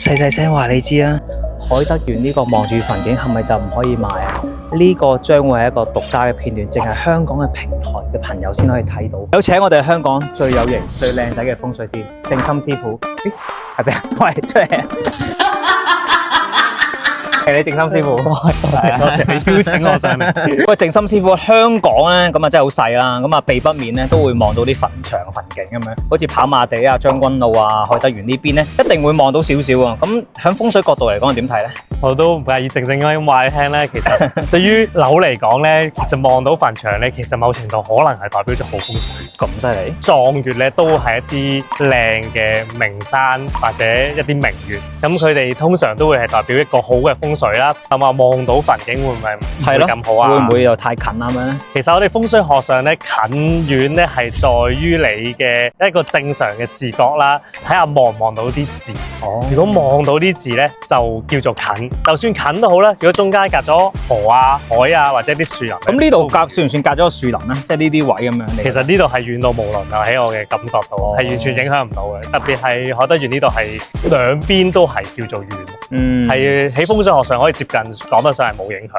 細細聲話你知啊，海德園呢個望住墳景係咪就唔可以買啊？呢個將會係一個獨家嘅片段，淨係香港嘅平台嘅朋友先可以睇到。有請我哋香港最有型、最靚仔嘅風水師正心師傅。咦，係咪啊？喂，出嚟！係你正心師傅，多謝你邀請我上嚟。喂，正心師傅，香港咧咁啊真係好細啦，咁啊避不免咧都會望到啲墳場、墳景咁樣，好似跑馬地啊、將軍澳啊、海德園呢邊咧，一定會望到少少啊。咁喺風水角度嚟講，點睇咧？我都唔介意正咁話你聽咧，其實對於樓嚟講咧，其實望到墳場咧，其實某程度可能係代表咗好風水。咁犀利？壯月咧都係一啲靚嘅名山或者一啲名月，咁佢哋通常都會係代表一個好嘅風水啦。咁啊，望到墳景會唔會咁好啊？會唔會又太近啊？咁樣咧？其實我哋風水學上咧，近遠咧係在於你嘅一個正常嘅視覺啦，睇下望唔望到啲字。哦，如果望到啲字咧，就叫做近。就算近都好啦，如果中間隔咗河啊、海啊或者啲樹林，咁呢度算唔算隔咗個樹林咧？即係呢啲位咁樣。其實呢度係遠到無倫啊！喺我嘅感覺度，係完全影響唔到嘅。特別係海德園呢度係兩邊都係叫做遠，係喺風水學上可以接近講得上係冇影響。